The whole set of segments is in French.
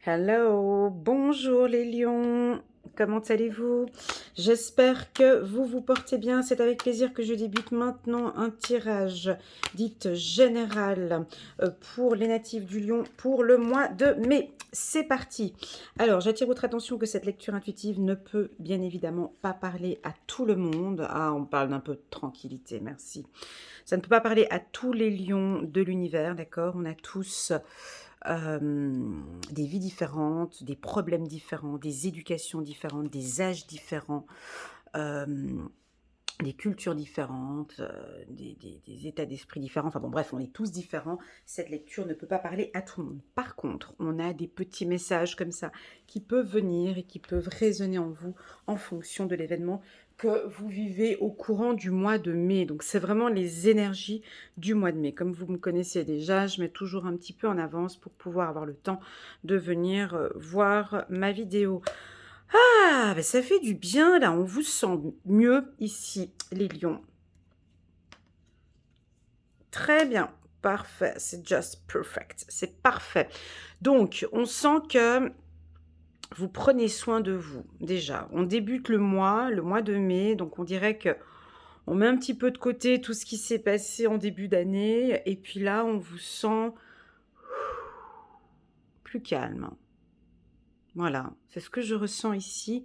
Hello, bonjour les lions, comment allez-vous? J'espère que vous vous portez bien. C'est avec plaisir que je débute maintenant un tirage dit général pour les natifs du lion pour le mois de mai. C'est parti. Alors, j'attire votre attention que cette lecture intuitive ne peut bien évidemment pas parler à tout le monde. Ah, on parle d'un peu de tranquillité, merci. Ça ne peut pas parler à tous les lions de l'univers, d'accord? On a tous des vies différentes, des problèmes différents, des éducations différentes, des âges différents, euh, des cultures différentes, des états d'esprit différents. Enfin bon, bref, on est tous différents. Cette lecture ne peut pas parler à tout le monde. Par contre, on a des petits messages comme ça qui peuvent venir et qui peuvent résonner en vous en fonction de l'événement que vous vivez au courant du mois de mai. Donc, c'est vraiment les énergies du mois de mai. Comme vous me connaissez déjà, je mets toujours un petit peu en avance pour pouvoir avoir le temps de venir voir ma vidéo. Ah, ben ça fait du bien, là, on vous sent mieux ici, les lions. Très bien, parfait, c'est just perfect, c'est parfait. Donc, on sent que vous prenez soin de vous, déjà. On débute le mois de mai, donc on dirait que on met un petit peu de côté tout ce qui s'est passé en début d'année, et puis là, on vous sent plus calme. Voilà, c'est ce que je ressens ici.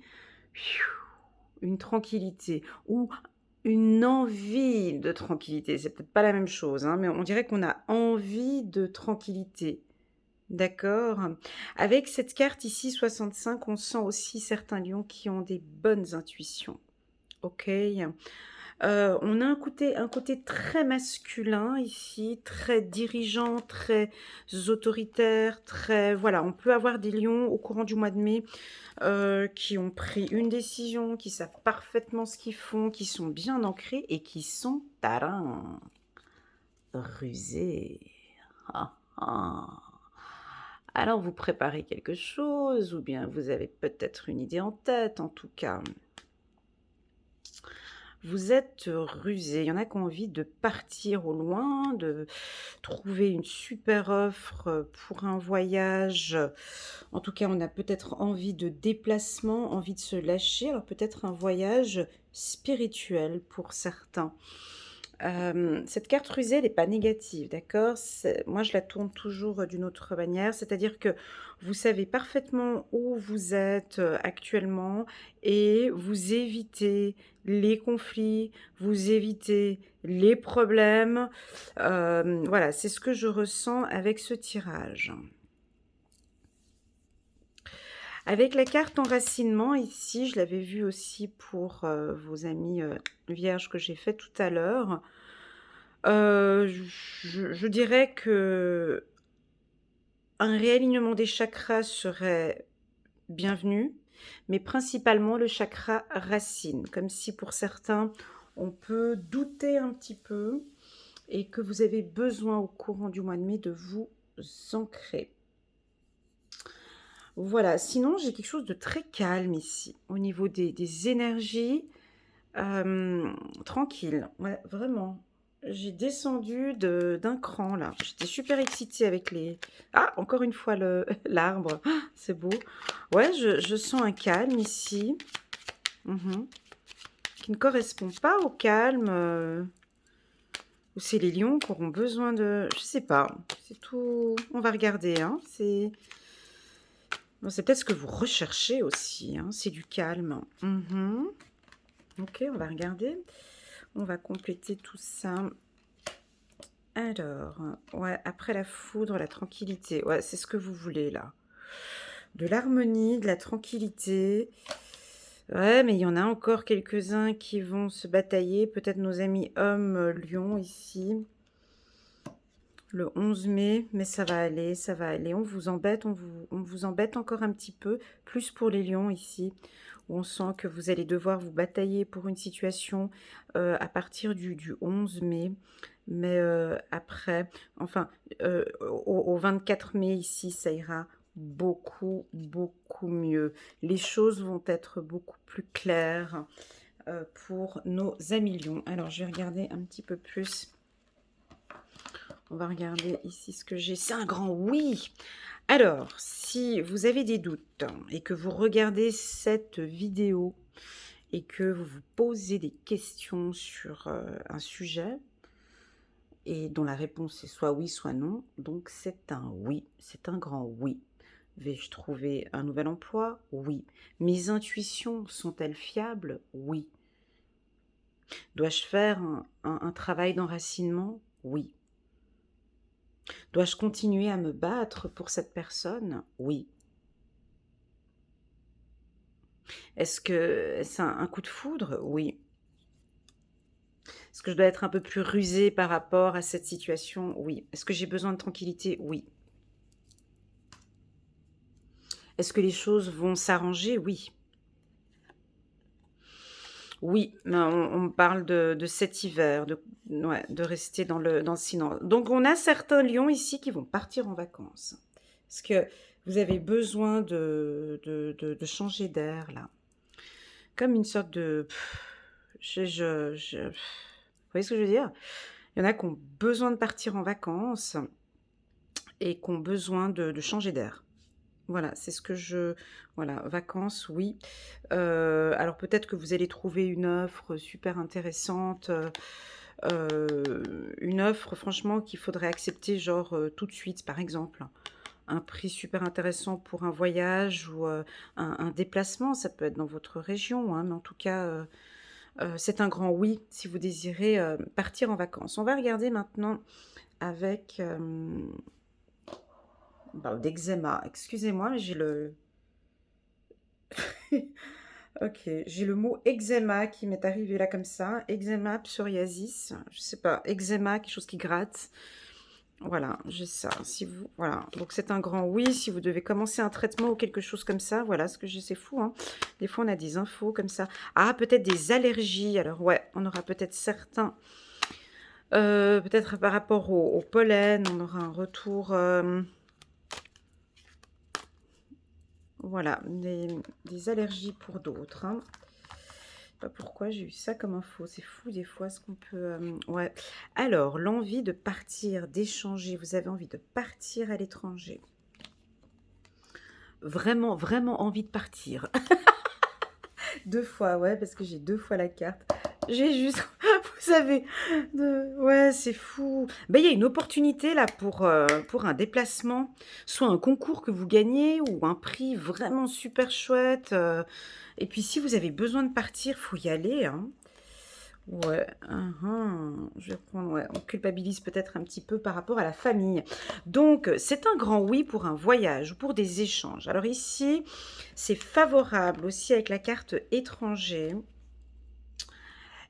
Une tranquillité, ou une envie de tranquillité. C'est peut-être pas la même chose, hein, mais on dirait qu'on a envie de tranquillité. D'accord. Avec cette carte ici, 65, on sent aussi certains lions qui ont des bonnes intuitions. Ok. On a un côté très masculin ici, très dirigeant, très autoritaire, très... Voilà, on peut avoir des lions au courant du mois de mai qui ont pris une décision, qui savent parfaitement ce qu'ils font, qui sont bien ancrés et qui sont tarins, rusés. Ah, ah. Alors vous préparez quelque chose ou bien vous avez peut-être une idée en tête en tout cas. Vous êtes rusé. Il y en a qui ont envie de partir au loin, de trouver une super offre pour un voyage. En tout cas, on a peut-être envie de déplacement, envie de se lâcher. Alors peut-être un voyage spirituel pour certains. Cette carte rusée, elle n'est pas négative, d'accord? Moi, je la tourne toujours d'une autre manière, c'est-à-dire que vous savez parfaitement où vous êtes actuellement et vous évitez les conflits, vous évitez les problèmes. Voilà, c'est ce que je ressens avec ce tirage. Avec la carte enracinement, ici, je l'avais vu aussi pour vos amis vierges que j'ai fait tout à l'heure. Je dirais que un réalignement des chakras serait bienvenu, mais principalement le chakra racine, comme si pour certains, on peut douter un petit peu et que vous avez besoin au courant du mois de mai de vous ancrer. Voilà, sinon j'ai quelque chose de très calme ici, au niveau des énergies, tranquille, ouais, vraiment. J'ai descendu d'un cran là. J'étais super excitée avec les... Ah, encore une fois l'arbre. Ah, c'est beau. Ouais, je sens un calme ici. Mhm. Qui ne correspond pas au calme. Ou c'est les lions qui auront besoin de... Je sais pas. C'est tout... On va regarder. Hein. Bon, c'est peut-être ce que vous recherchez aussi. Hein. C'est du calme. Mhm. Ok, on va regarder. On va compléter tout ça. Alors, ouais, après la foudre, la tranquillité. Ouais, c'est ce que vous voulez là. De l'harmonie, de la tranquillité. Ouais, mais il y en a encore quelques-uns qui vont se batailler. Peut-être nos amis hommes lions ici. Le 11 mai, mais ça va aller, ça va aller. On vous embête, on vous embête encore un petit peu. Plus pour les lions ici, où on sent que vous allez devoir vous batailler pour une situation à partir du 11 mai. Mais après, enfin, au 24 mai ici, ça ira beaucoup, beaucoup mieux. Les choses vont être beaucoup plus claires pour nos amis lions. Alors, je vais regarder un petit peu plus. On va regarder ici ce que j'ai. C'est un grand oui. Alors, si vous avez des doutes et que vous regardez cette vidéo et que vous vous posez des questions sur, un sujet et dont la réponse est soit oui, soit non, donc c'est un oui, c'est un grand oui. Vais-je trouver un nouvel emploi? Oui. Mes intuitions sont-elles fiables? Oui. Dois-je faire un travail d'enracinement? Oui. Dois-je continuer à me battre pour cette personne? Oui. Est-ce que c'est un coup de foudre? Oui. Est-ce que je dois être un peu plus rusée par rapport à cette situation? Oui. Est-ce que j'ai besoin de tranquillité? Oui. Est-ce que les choses vont s'arranger? Oui. Oui, mais on me parle de cet hiver, ouais, de rester dans le silence. Donc on a certains lions ici qui vont partir en vacances. Est-ce que vous avez besoin de changer d'air là? Comme une sorte de... Vous voyez ce que je veux dire? Il y en a qui ont besoin de partir en vacances et qui ont besoin de changer d'air. Voilà, c'est ce que je... Voilà, vacances, oui. Alors peut-être que vous allez trouver une offre super intéressante, une offre franchement qu'il faudrait accepter genre tout de suite, par exemple. Un prix super intéressant pour un voyage ou un déplacement, ça peut être dans votre région, hein, mais en tout cas, c'est un grand oui si vous désirez partir en vacances. On va regarder maintenant avec... on parle d'eczéma. Excusez-moi, mais j'ai le... Ok, j'ai le mot eczéma qui m'est arrivé là comme ça. Eczéma, psoriasis, je sais pas, eczéma, quelque chose qui gratte. Voilà, j'ai ça. Si vous, voilà, donc c'est un grand oui. Si vous devez commencer un traitement ou quelque chose comme ça, voilà ce que j'ai, c'est fou, hein. Des fois, on a des infos comme ça. Ah, peut-être des allergies. Alors ouais, on aura peut-être certains, peut-être par rapport au pollen, on aura un retour. Voilà, des allergies pour d'autres, hein. Pas pourquoi j'ai eu ça comme info. C'est fou des fois ce qu'on peut... ouais. Alors, l'envie de partir, d'échanger. Vous avez envie de partir à l'étranger. Vraiment, vraiment envie de partir. Deux fois, ouais, parce que j'ai deux fois la carte. J'ai juste, vous savez, ouais, c'est fou. Ben, il y a une opportunité là pour un déplacement, soit un concours que vous gagnez ou un prix vraiment super chouette. Et puis si vous avez besoin de partir, faut y aller, hein. Ouais, je vais prendre, ouais, on culpabilise peut-être un petit peu par rapport à la famille. Donc, c'est un grand oui pour un voyage ou pour des échanges. Alors ici, c'est favorable aussi avec la carte étranger.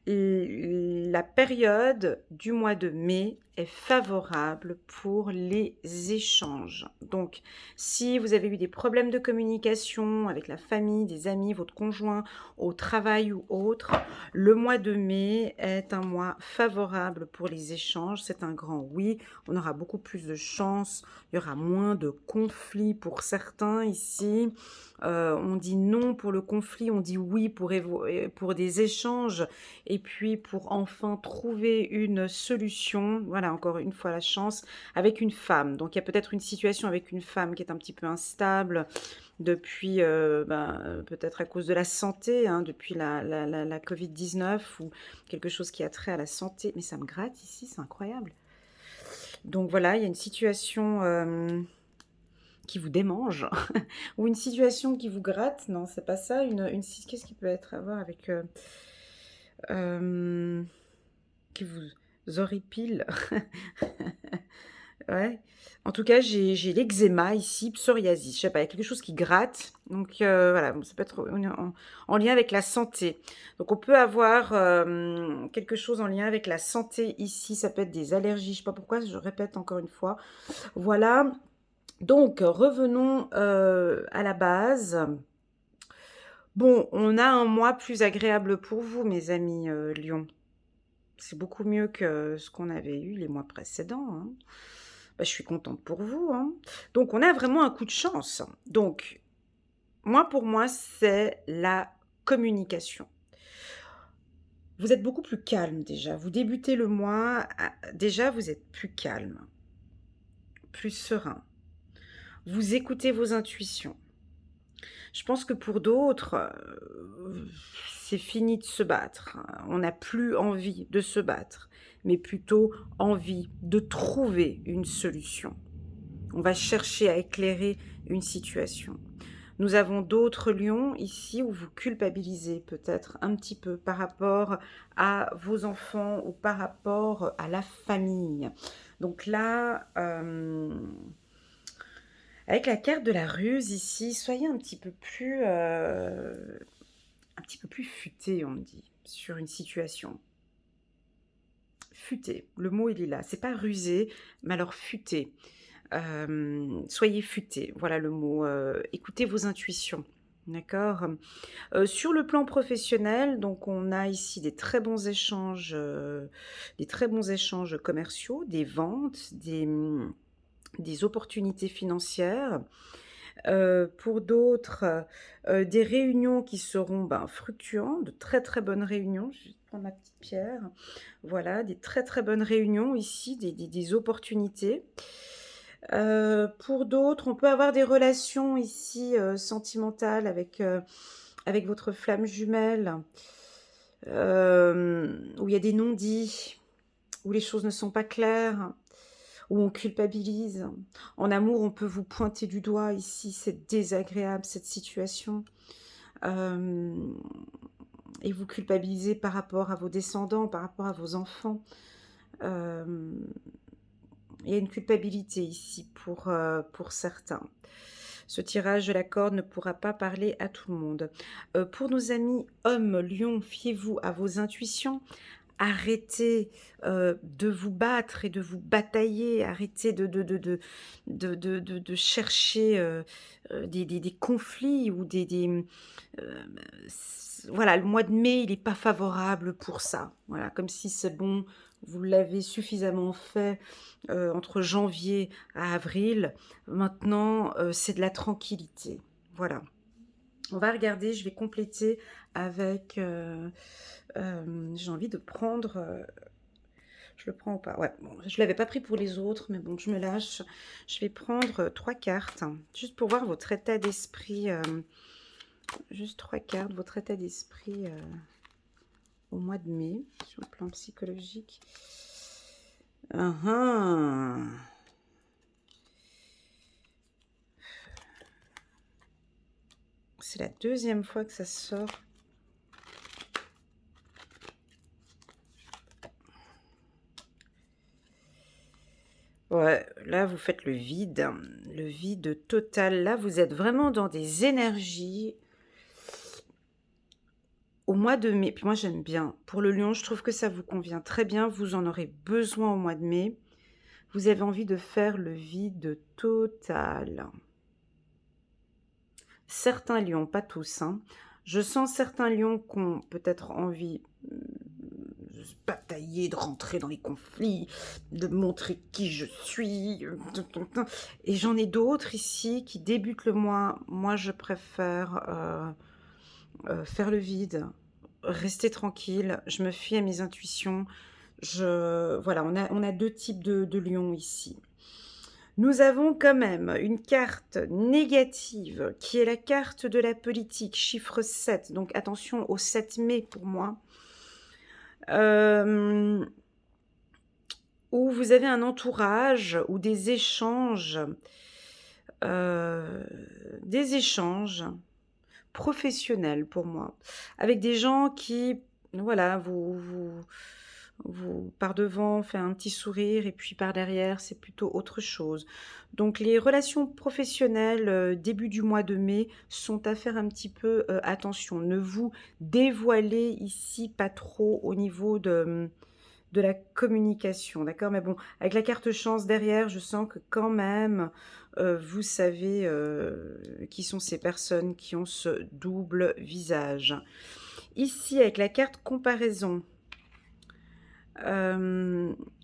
La période du mois de mai est favorable pour les échanges. Donc, si vous avez eu des problèmes de communication avec la famille, des amis, votre conjoint, au travail ou autre, le mois de mai est un mois favorable pour les échanges. C'est un grand oui. On aura beaucoup plus de chance. Il y aura moins de conflits pour certains ici. On dit non pour le conflit, on dit oui pour des échanges et puis pour enfin trouver une solution, voilà, encore une fois la chance, avec une femme. Donc il y a peut-être une situation avec une femme qui est un petit peu instable depuis, peut-être à cause de la santé, hein, depuis la Covid-19 ou quelque chose qui a trait à la santé. Mais ça me gratte ici, c'est incroyable. Donc voilà, il y a une situation qui vous démange ou une situation qui vous gratte. Non, c'est pas ça. Qu'est-ce qui peut être à voir avec... qui vous horripile. Ouais. En tout cas, j'ai l'eczéma ici, psoriasis. Je sais pas, il y a quelque chose qui gratte. Donc voilà, bon, ça peut être en lien avec la santé. Donc on peut avoir quelque chose en lien avec la santé ici. Ça peut être des allergies. Je sais pas pourquoi, je répète encore une fois. Voilà. Donc revenons à la base. Bon, on a un mois plus agréable pour vous, mes amis Lion. C'est beaucoup mieux que ce qu'on avait eu les mois précédents, hein. Bah, je suis contente pour vous, hein. Donc, on a vraiment un coup de chance. Donc, pour moi, c'est la communication. Vous êtes beaucoup plus calme déjà. Vous débutez le mois, déjà, vous êtes plus calme, plus serein. Vous écoutez vos intuitions. Je pense que pour d'autres, c'est fini de se battre. On n'a plus envie de se battre, mais plutôt envie de trouver une solution. On va chercher à éclairer une situation. Nous avons d'autres lions ici où vous culpabilisez peut-être un petit peu par rapport à vos enfants ou par rapport à la famille. Donc là, avec la carte de la ruse ici, soyez un petit peu plus futé, on me dit, sur une situation. Futé, le mot il est là. C'est pas rusé, mais alors futé. Soyez futé, voilà le mot. Écoutez vos intuitions. D'accord. Sur le plan professionnel, donc on a ici des très bons échanges commerciaux, des ventes, des opportunités financières. Pour d'autres, des réunions qui seront, ben, fructuantes, de très, très bonnes réunions. Je vais prendre ma petite pierre. Voilà, des très, très bonnes réunions ici, des opportunités. Pour d'autres, on peut avoir des relations ici, sentimentales avec votre flamme jumelle, où il y a des non-dits, où les choses ne sont pas claires, où on culpabilise. En amour, on peut vous pointer du doigt ici, c'est désagréable cette situation. Euh, et vous culpabilisez par rapport à vos descendants, par rapport à vos enfants. Euh, il y a une culpabilité ici pour certains. Ce tirage de la corde ne pourra pas parler à tout le monde. Pour nos amis hommes, lions, fiez-vous à vos intuitions. Arrêtez de vous battre et de vous batailler, arrêtez de chercher des conflits ou voilà, le mois de mai, il n'est pas favorable pour ça. Voilà, comme si c'est bon, vous l'avez suffisamment fait entre janvier à avril. Maintenant, c'est de la tranquillité. Voilà. On va regarder, je vais compléter avec... j'ai envie de prendre... je le prends ou pas? Ouais, bon, je ne l'avais pas pris pour les autres, mais bon, je me lâche. Je vais prendre 3 cartes, hein, juste pour voir votre état d'esprit. Juste 3 cartes, votre état d'esprit au mois de mai, sur le plan psychologique. C'est la deuxième fois que ça sort. Ouais, là, vous faites le vide total. Là, vous êtes vraiment dans des énergies au mois de mai. Puis moi, j'aime bien. Pour le lion, je trouve que ça vous convient très bien. Vous en aurez besoin au mois de mai. Vous avez envie de faire le vide total. Certains lions, pas tous, hein. Je sens certains lions qui ont peut-être envie de se batailler, de rentrer dans les conflits, de montrer qui je suis. Et j'en ai d'autres ici qui débutent le mois. Moi, je préfère faire le vide, rester tranquille. Je me fie à mes intuitions. Voilà, on a deux types de lions ici. Nous avons quand même une carte négative qui est la carte de la politique, chiffre 7. Donc attention au 7 mai pour moi. Où vous avez un entourage ou des échanges professionnels pour moi. Avec des gens qui, voilà, vous par devant fait un petit sourire et puis par derrière c'est plutôt autre chose. Donc les relations professionnelles début du mois de mai sont à faire un petit peu attention. Ne vous dévoilez ici pas trop au niveau de la communication, d'accord? Mais bon, avec la carte chance derrière, je sens que quand même, vous savez qui sont ces personnes qui ont ce double visage. Ici, avec la carte comparaison,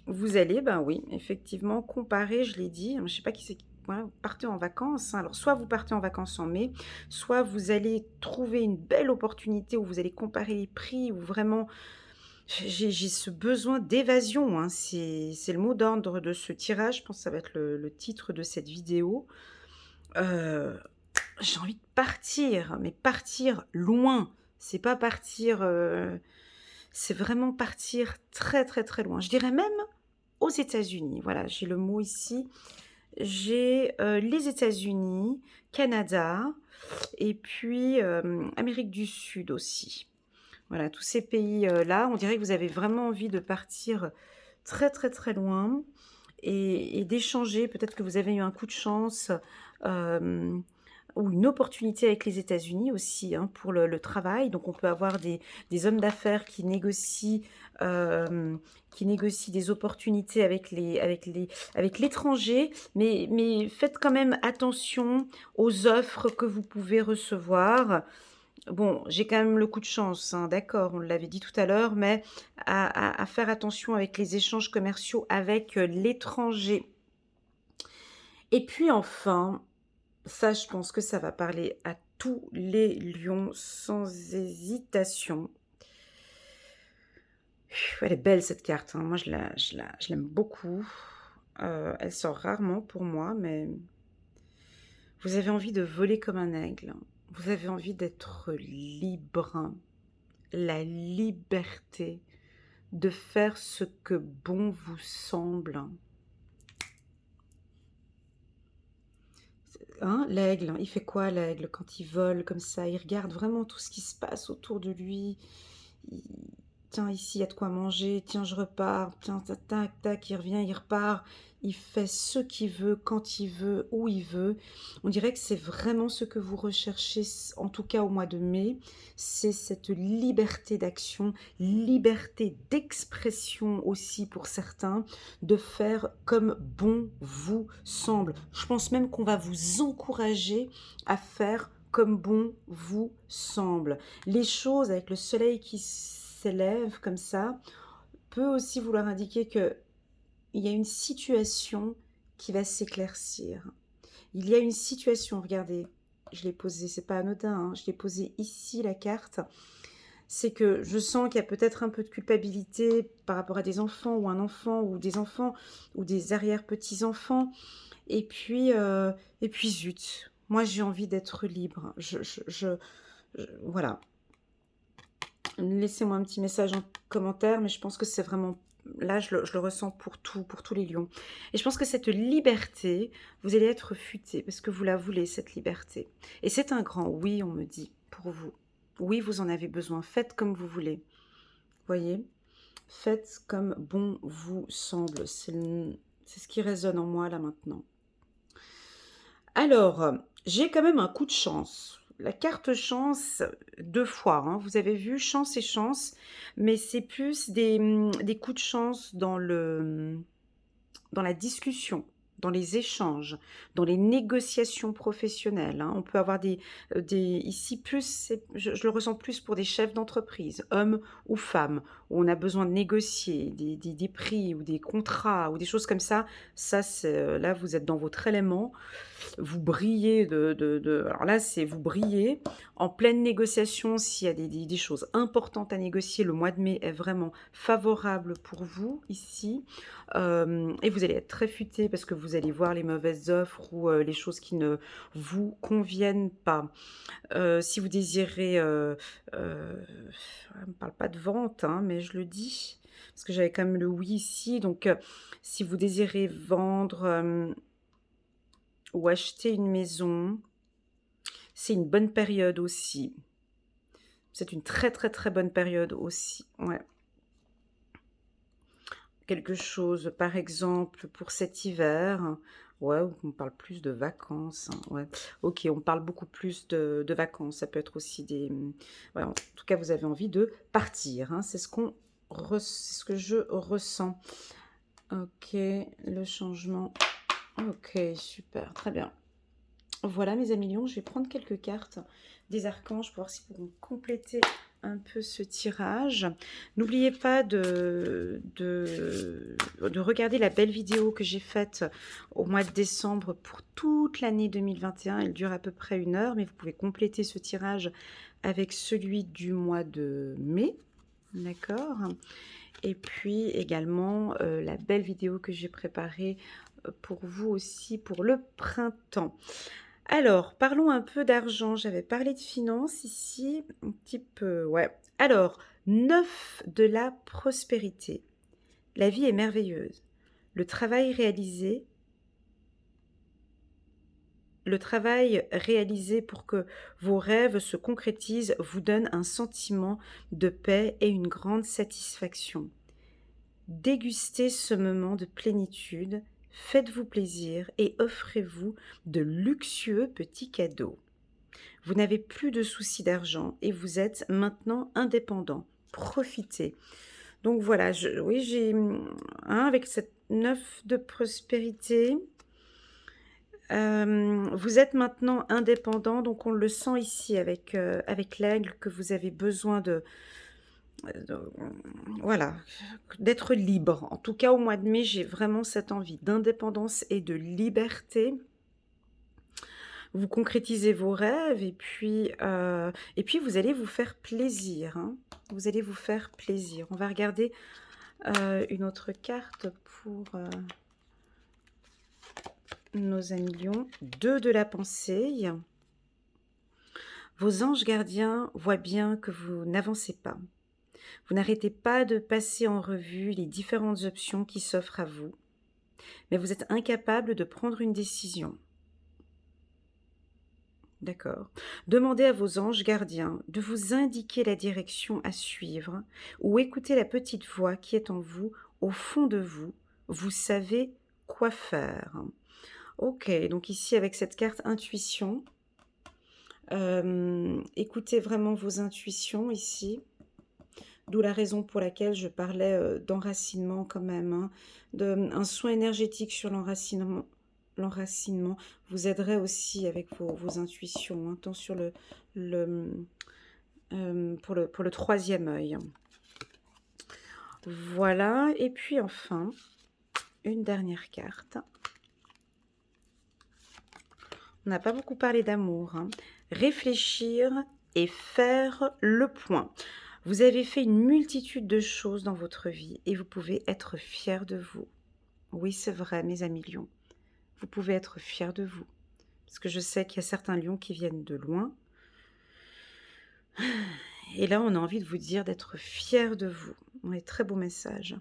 vous allez, ben oui, effectivement, comparer, je l'ai dit. Je ne sais pas qui c'est. Voilà, vous partez en vacances. Hein. Alors, soit vous partez en vacances en mai, soit vous allez trouver une belle opportunité où vous allez comparer les prix, où vraiment, j'ai ce besoin d'évasion. Hein. C'est le mot d'ordre de ce tirage. Je pense que ça va être le titre de cette vidéo. Heu, j'ai envie de partir, mais partir loin. C'est pas partir, c'est vraiment partir très, très, très loin. Je dirais même aux États-Unis. Voilà, j'ai le mot ici. J'ai, les États-Unis, Canada et puis, Amérique du Sud aussi. Voilà, tous ces pays, là, on dirait que vous avez vraiment envie de partir très, très, très loin et d'échanger. Peut-être que vous avez eu un coup de chance, hem, ou une opportunité avec les États-Unis aussi, hein, pour le travail. Donc on peut avoir des hommes d'affaires hem, qui négocient des opportunités avec l'étranger, mais faites quand même attention aux offres que vous pouvez recevoir. Bon, j'ai quand même le coup de chance, hein, d'accord, on l'avait dit tout à l'heure, mais à faire attention avec les échanges commerciaux avec, l'étranger. Et puis enfin, ça je pense que ça va parler à tous les lions sans hésitation. Elle est belle cette carte, hein. Moi je l'aime beaucoup. Elle sort rarement pour moi, mais vous avez envie de voler comme un aigle. Vous avez envie d'être libre. La liberté de faire ce que bon vous semble. Hein, l'aigle, il fait quoi l'aigle quand il vole comme ça? Il regarde vraiment tout ce qui se passe autour de lui. Il- Tiens, ici, il y a de quoi manger. Tiens, je repars. Tiens, tac, tac, tac, il revient, il repart. Il fait ce qu'il veut, quand il veut, où il veut. On dirait que c'est vraiment ce que vous recherchez, en tout cas au mois de mai. C'est cette liberté d'action, liberté d'expression aussi pour certains, de faire comme bon vous semble. Je pense même qu'on va vous encourager à faire comme bon vous semble. Les choses avec le soleil qui s'élève comme ça peut aussi vouloir indiquer que il y a une situation qui va s'éclaircir. Il y a une situation, regardez, je l'ai posée, c'est pas anodin, hein, je l'ai posée ici la carte. C'est que je sens qu'il y a peut-être un peu de culpabilité par rapport à des enfants ou un enfant ou des enfants ou des arrière-petits-enfants. Et puis, zut, moi j'ai envie d'être libre. Voilà. Laissez-moi un petit message en commentaire, mais je pense que c'est vraiment... Là, je le ressens pour tous les lions. Et je pense que cette liberté, vous allez être futé parce que vous la voulez, cette liberté. Et c'est un grand oui, on me dit, pour vous. Oui, vous en avez besoin. Faites comme vous voulez. Voyez? Faites comme bon vous semble. C'est ce qui résonne en moi là maintenant. Alors, j'ai quand même un coup de chance. La carte chance, 2 fois, hein. Vous avez vu, chance et chance, mais c'est plus des coups de chance dans la discussion, dans les échanges, dans les négociations professionnelles, hein. On peut avoir ici plus, je le ressens plus pour des chefs d'entreprise, hommes ou femmes, où on a besoin de négocier des prix ou des contrats ou des choses comme ça. Ça, là, vous êtes dans votre élément. Vous brillez alors là, c'est vous brillez en pleine négociation. S'il y a des choses importantes à négocier, le mois de mai est vraiment favorable pour vous ici. Et vous allez être très futé parce que vous allez voir les mauvaises offres ou les choses qui ne vous conviennent pas. Si vous désirez, on ne parle pas de vente, hein, mais je le dis parce que j'avais quand même le oui ici. Donc, si vous désirez vendre, ou acheter une maison, c'est une bonne période aussi. C'est une très, très, très bonne période aussi, ouais. Quelque chose, par exemple, pour cet hiver, ouais, on parle plus de vacances, hein, ouais. OK, on parle beaucoup plus de vacances. Ça peut être aussi ouais, en tout cas, vous avez envie de partir, hein. C'est ce que je ressens. OK, le changement. OK, super, très bien. Voilà mes amis lions, je vais prendre quelques cartes des archanges pour voir s'ils pourront compléter un peu ce tirage. N'oubliez pas de regarder la belle vidéo que j'ai faite au mois de décembre pour toute l'année 2021. Elle dure à peu près 1 heure, mais vous pouvez compléter ce tirage avec celui du mois de mai. D'accord? Et puis également la belle vidéo que j'ai préparée pour vous aussi pour le printemps. Alors, parlons un peu d'argent. J'avais parlé de finances ici, un petit peu, ouais. Alors, 9 de la prospérité. La vie est merveilleuse. Le travail réalisé le travail réalisé pour que vos rêves se concrétisent vous donne un sentiment de paix et une grande satisfaction. Dégustez ce moment de plénitude, faites-vous plaisir et offrez-vous de luxueux petits cadeaux. Vous n'avez plus de soucis d'argent et vous êtes maintenant indépendant. Profitez. Donc voilà, oui, j'ai avec cette 9 de prospérité. Vous êtes maintenant indépendant, donc on le sent ici avec l'aigle que vous avez besoin de voilà, d'être libre. En tout cas, au mois de mai, j'ai vraiment cette envie d'indépendance et de liberté. Vous concrétisez vos rêves et puis vous allez vous faire plaisir, hein. Vous allez vous faire plaisir. On va regarder, une autre carte pour, nos amis lions. 2 de la pensée. Vos anges gardiens voient bien que vous n'avancez pas. Vous n'arrêtez pas de passer en revue les différentes options qui s'offrent à vous, mais vous êtes incapable de prendre une décision. D'accord. Demandez à vos anges gardiens de vous indiquer la direction à suivre ou écoutez la petite voix qui est en vous, au fond de vous. Vous savez quoi faire. Ok, donc ici avec cette carte intuition, écoutez vraiment vos intuitions ici. D'où la raison pour laquelle je parlais d'enracinement quand même, hein, un soin énergétique sur l'enracinement. L'enracinement vous aiderait aussi avec vos intuitions, hein, tant sur pour le troisième œil. Voilà, et puis enfin, une dernière carte. On n'a pas beaucoup parlé d'amour, hein. Réfléchir et faire le point. Vous avez fait une multitude de choses dans votre vie et vous pouvez être fiers de vous. Oui, c'est vrai, mes amis lions. Vous pouvez être fiers de vous. Parce que je sais qu'il y a certains lions qui viennent de loin. Et là, on a envie de vous dire d'être fiers de vous. Ouais, très beau message.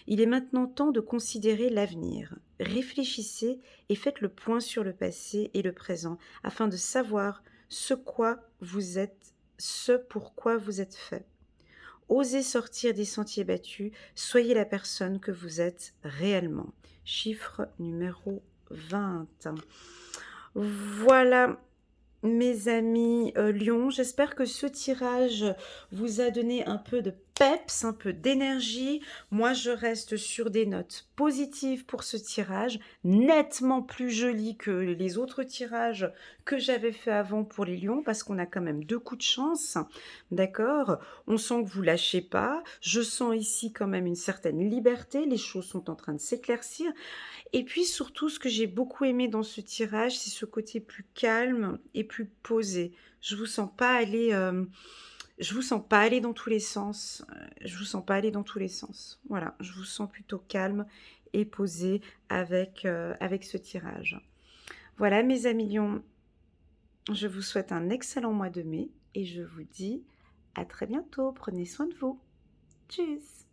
Il est maintenant temps de considérer l'avenir. Réfléchissez et faites le point sur le passé et le présent afin de savoir ce pourquoi vous êtes fait. Osez sortir des sentiers battus, soyez la personne que vous êtes réellement. Chiffre numéro 20. Voilà, mes amis Lions, j'espère que ce tirage vous a donné un peu de peps, un peu d'énergie. Moi, je reste sur des notes positives pour ce tirage, nettement plus joli que les autres tirages que j'avais fait avant pour les Lions, parce qu'on a quand même 2 coups de chance, d'accord? On sent que vous lâchez pas. Je sens ici quand même une certaine liberté. Les choses sont en train de s'éclaircir. Et puis surtout, ce que j'ai beaucoup aimé dans ce tirage, c'est ce côté plus calme et plus posé. Je vous sens pas aller dans tous les sens. Je vous sens pas aller dans tous les sens. Voilà, je vous sens plutôt calme et posé avec ce tirage. Voilà, mes amis lions, je vous souhaite un excellent mois de mai et je vous dis à très bientôt. Prenez soin de vous. Tchuss!